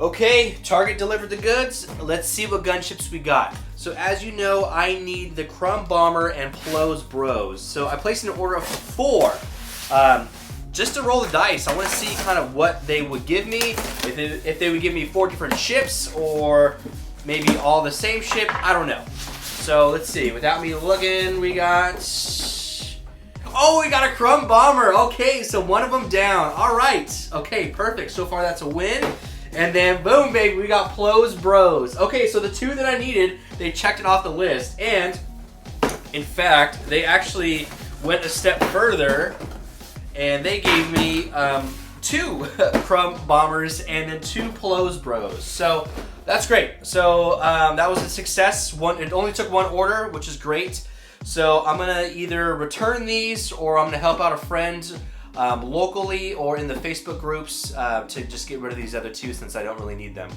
Okay, Target delivered the goods. Let's see what gunships we got. So as you know, I need the Crumb Bomber and Plo's Bros. So I placed an order of 4. Just to roll the dice. I want to see kind of what they would give me. If they would give me 4 different ships or maybe all the same ship. I don't know. So let's see. Without me looking, we got... Oh, we got a Crumb Bomber. Okay, so one of them down. All right. Okay, perfect. So far, that's a win. And then, boom, baby, we got Plo's Bros. Okay, so the 2 that I needed, they checked it off the list. And, in fact, they actually went a step further, and they gave me 2 Crumb Bombers and then 2 Plo's Bros. So, that's great. So, that was a success. It only took 1 order, which is great. So, I'm going to either return these or I'm going to help out a friend locally or in the Facebook groups to just get rid of these other 2 since I don't really need them.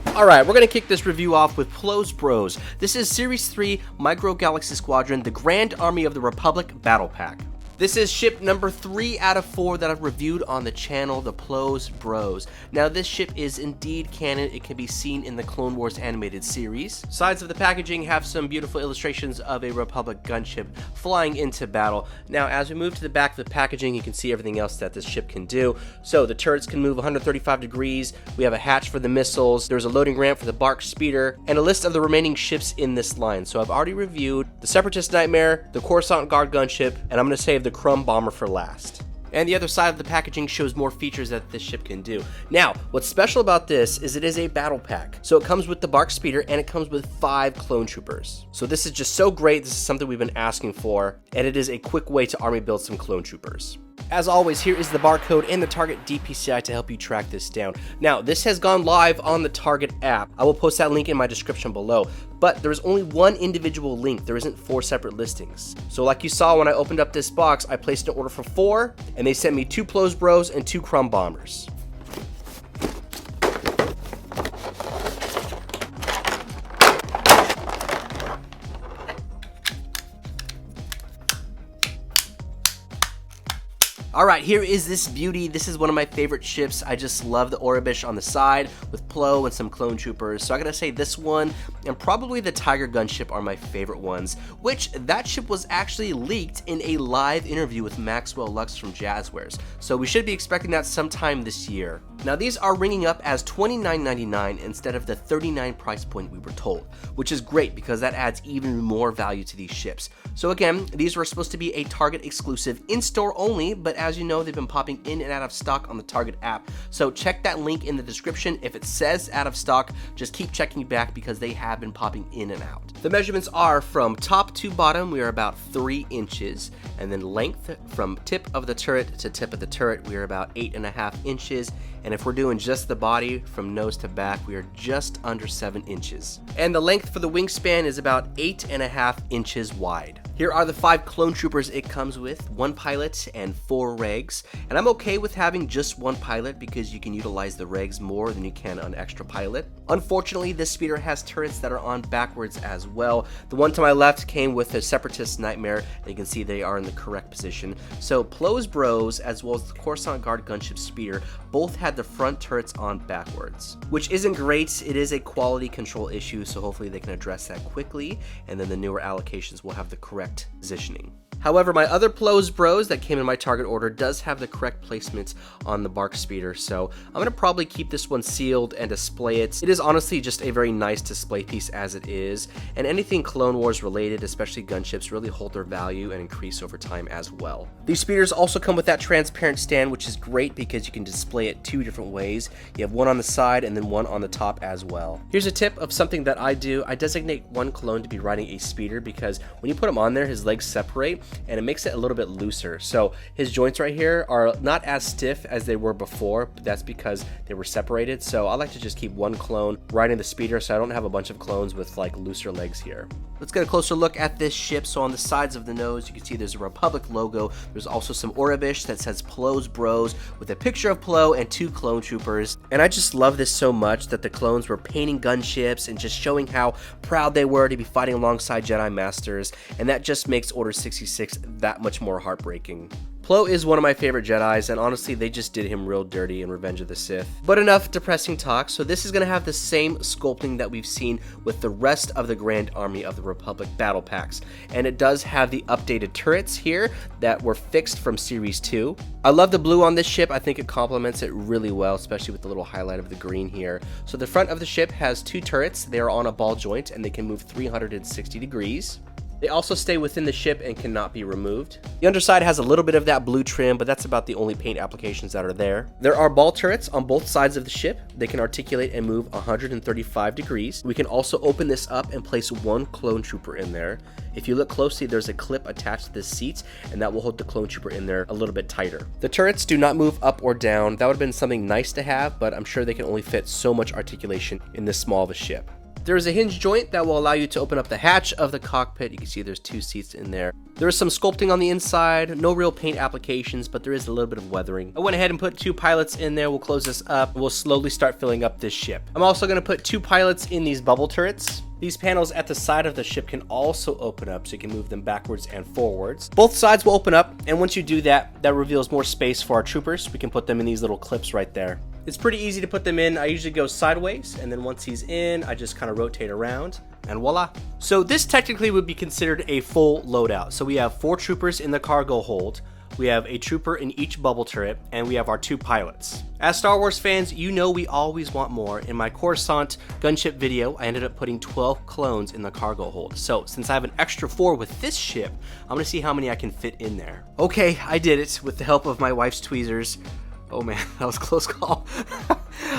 Alright, we're going to kick this review off with Plo's Bros. This is Series 3 Micro Galaxy Squadron, the Grand Army of the Republic Battle Pack. This is ship number 3 out of 4 that I've reviewed on the channel, the Plo's Bros. Now this ship is indeed canon. It can be seen in the Clone Wars animated series. Sides of the packaging have some beautiful illustrations of a Republic gunship flying into battle. Now as we move to the back of the packaging, you can see everything else that this ship can do. So the turrets can move 135 degrees, we have a hatch for the missiles, there's a loading ramp for the BARC speeder, and a list of the remaining ships in this line. So I've already reviewed the Separatist Nightmare, the Coruscant Guard gunship, and I'm going to save the Crumb Bomber for last. And the other side of the packaging shows more features that this ship can do. Now, what's special about this is it is a battle pack. So it comes with the BARC speeder and it comes with 5 clone troopers. So this is just so great. This is something we've been asking for, and it is a quick way to army build some clone troopers. As always, here is the barcode and the Target DPCI to help you track this down. Now, this has gone live on the Target app. I will post that link in my description below, but there is only 1 individual link. There isn't 4 separate listings. So like you saw when I opened up this box, I placed an order for 4, and they sent me 2 Plo's Bros and 2 Crumb Bombers. Alright, here is this beauty. This is one of my favorite ships. I just love the Orabish on the side with Plo and some clone troopers. So I gotta say this one and probably the Tiger gunship are my favorite ones, which that ship was actually leaked in a live interview with Maxwell Lux from Jazwares. So we should be expecting that sometime this year. Now these are ringing up as $29.99 instead of the $39 price point we were told, which is great because that adds even more value to these ships. So again, these were supposed to be a Target exclusive in-store only, but as you know, they've been popping in and out of stock on the Target app. So check that link in the description. If it says out of stock, just keep checking back because they have been popping in and out. The measurements are from top to bottom, we are about 3 inches. And then length from tip of the turret to tip of the turret, we are about 8.5 inches. And if we're doing just the body from nose to back, we are just under 7 inches. And the length for the wingspan is about 8.5 inches wide. Here are the 5 clone troopers it comes with, 1 pilot and 4 regs. And I'm okay with having just 1 pilot because you can utilize the regs more than you can on extra pilot. Unfortunately, this speeder has turrets that are on backwards as well. The one to my left came with a Separatist Nightmare, and you can see they are in the correct position. So Plo's Bros as well as the Coruscant Guard gunship speeder both had the front turrets on backwards, which isn't great. It is a quality control issue, so hopefully they can address that quickly, and then the newer allocations will have the correct positioning. However, my other Plo's Bros that came in my Target order does have the correct placements on the BARC speeder, so I'm going to probably keep this one sealed and display it. It is honestly just a very nice display piece as it is, and anything Clone Wars related, especially gunships, really hold their value and increase over time as well. These speeders also come with that transparent stand, which is great because you can display it 2 different ways. You have one on the side and then one on the top as well. Here's a tip of something that I do. I designate one clone to be riding a speeder because when you put him on there, his legs separate, and it makes it a little bit looser. So his joints right here are not as stiff as they were before, but that's because they were separated. So I like to just keep one clone riding the speeder so I don't have a bunch of clones with like looser legs here. Let's get a closer look at this ship. So on the sides of the nose, you can see there's a Republic logo. There's also some Orabish that says Plo's Bros with a picture of Plo and 2 clone troopers. And I just love this so much that the clones were painting gunships and just showing how proud they were to be fighting alongside Jedi Masters. And that just makes Order 66 that much more heartbreaking. Plo is one of my favorite Jedis, and honestly, they just did him real dirty in Revenge of the Sith. But enough depressing talk, so this is going to have the same sculpting that we've seen with the rest of the Grand Army of the Republic battle packs. And it does have the updated turrets here that were fixed from Series 2. I love the blue on this ship. I think it complements it really well, especially with the little highlight of the green here. So the front of the ship has 2 turrets. They are on a ball joint, and they can move 360 degrees. They also stay within the ship and cannot be removed. The underside has a little bit of that blue trim, but that's about the only paint applications that are there. There are ball turrets on both sides of the ship. They can articulate and move 135 degrees. We can also open this up and place 1 clone trooper in there. If you look closely, there's a clip attached to the seat, and that will hold the clone trooper in there a little bit tighter. The turrets do not move up or down. That would have been something nice to have, but I'm sure they can only fit so much articulation in this small of a ship. There is a hinge joint that will allow you to open up the hatch of the cockpit. You can see there's 2 seats in there. There is some sculpting on the inside, no real paint applications, but there is a little bit of weathering. I went ahead and put 2 pilots in there. We'll close this up. We'll slowly start filling up this ship. I'm also going to put 2 pilots in these bubble turrets. These panels at the side of the ship can also open up, so you can move them backwards and forwards. Both sides will open up, and once you do that, that reveals more space for our troopers. We can put them in these little clips right there. It's pretty easy to put them in. I usually go sideways, and then once he's in, I just kind of rotate around, and voila. So this technically would be considered a full loadout. So we have 4 troopers in the cargo hold. We have a trooper in each bubble turret, and we have our 2 pilots. As Star Wars fans, you know we always want more. In my Coruscant gunship video, I ended up putting 12 clones in the cargo hold. So since I have an extra 4 with this ship, I'm gonna see how many I can fit in there. Okay, I did it with the help of my wife's tweezers. Oh man, that was a close call.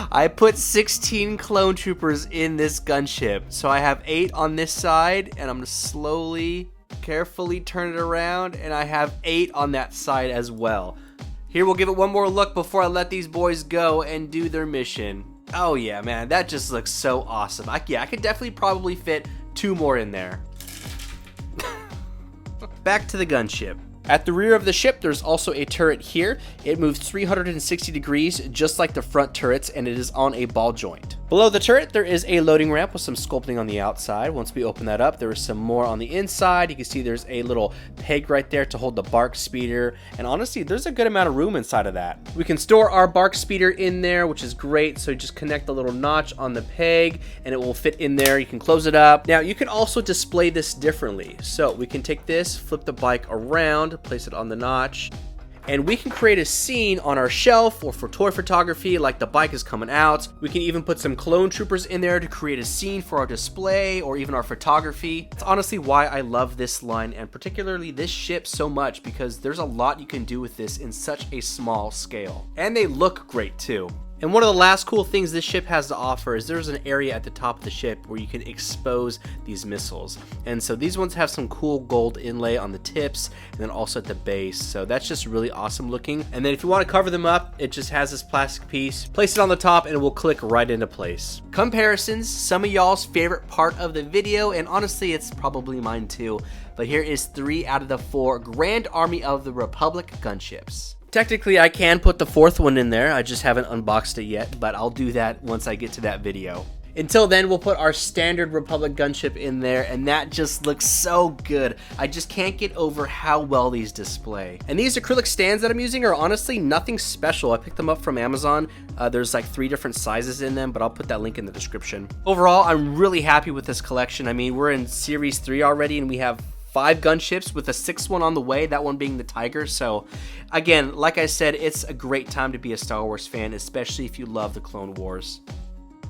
I put 16 clone troopers in this gunship. So I have 8 on this side, and I'm gonna slowly, carefully turn it around, and I have 8 on that side as well. Here, we'll give it one more look before I let these boys go and do their mission. Oh yeah, man, that just looks so awesome. I could definitely probably fit 2 more in there. Back to the gunship. At the rear of the ship, there's also a turret here. It moves 360 degrees, just like the front turrets, and it is on a ball joint. Below the turret, there is a loading ramp with some sculpting on the outside. Once we open that up, there is some more on the inside. You can see there's a little peg right there to hold the bark speeder, and honestly, there's a good amount of room inside of that. We can store our bark speeder in there, which is great, so you just connect the little notch on the peg, and it will fit in there. You can close it up. Now, you can also display this differently. So we can take this, flip the bike around, place it on the notch, and we can create a scene on our shelf or for toy photography, like the bike is coming out. We can even put some clone troopers in there to create a scene for our display or even our photography. It's honestly why I love this line and particularly this ship so much, because there's a lot you can do with this in such a small scale. And they look great too. And one of the last cool things this ship has to offer is there's an area at the top of the ship where you can expose these missiles. And so these ones have some cool gold inlay on the tips and then also at the base. So that's just really awesome looking. And then if you want to cover them up, it just has this plastic piece. Place it on the top and it will click right into place. Comparisons, some of y'all's favorite part of the video, and honestly it's probably mine too. But here is 3 out of the 4 Grand Army of the Republic gunships. Technically, I can put the 4th one in there. I just haven't unboxed it yet, but I'll do that once I get to that video. Until then, we'll put our standard Republic gunship in there, and that just looks so good. I just can't get over how well these display. And these acrylic stands that I'm using are honestly nothing special. I picked them up from Amazon. There's like 3 different sizes in them, but I'll put that link in the description. Overall, I'm really happy with this collection. I mean, we're in Series 3 already, and we have 5 gunships with a 6th one on the way, that one being the Tiger. So again, like I said, it's a great time to be a Star Wars fan, especially if you love the Clone Wars.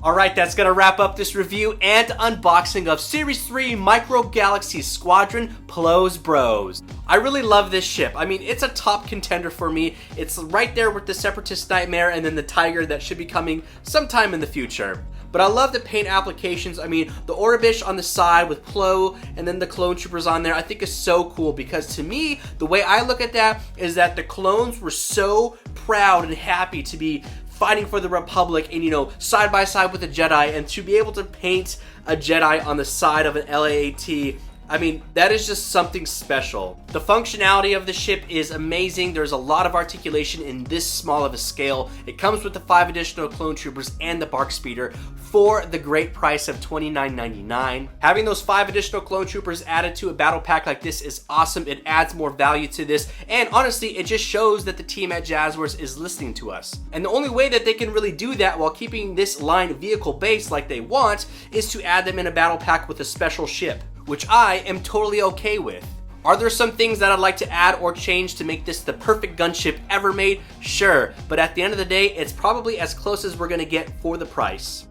Alright, that's going to wrap up this review and unboxing of Series 3 Micro Galaxy Squadron Plo's Bros. I really love this ship. I mean, it's a top contender for me. It's right there with the Separatist Nightmare and then the Tiger that should be coming sometime in the future. But I love the paint applications. I mean, the Orbish on the side with Plo and then the clone troopers on there, I think is so cool, because to me, the way I look at that is that the clones were so proud and happy to be fighting for the Republic and, you know, side by side with the Jedi, and to be able to paint a Jedi on the side of an LAAT I mean, that is just something special. The functionality of the ship is amazing. There's a lot of articulation in this small of a scale. It comes with the 5 additional clone troopers and the bark speeder for the great price of $29.99. Having those 5 additional clone troopers added to a battle pack like this is awesome. It adds more value to this, and honestly, it just shows that the team at Jazwares is listening to us. And the only way that they can really do that while keeping this line vehicle based like they want is to add them in a battle pack with a special ship, which I am totally okay with. Are there some things that I'd like to add or change to make this the perfect gunship ever made? Sure, but at the end of the day, it's probably as close as we're gonna get for the price.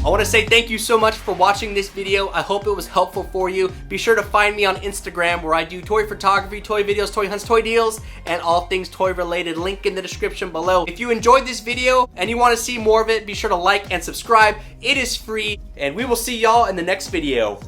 I want to say thank you so much for watching this video. I hope it was helpful for you. Be sure to find me on Instagram where I do toy photography, toy videos, toy hunts, toy deals, and all things toy related. Link in the description below. If you enjoyed this video and you want to see more of it, be sure to like and subscribe. It is free, and we will see y'all in the next video.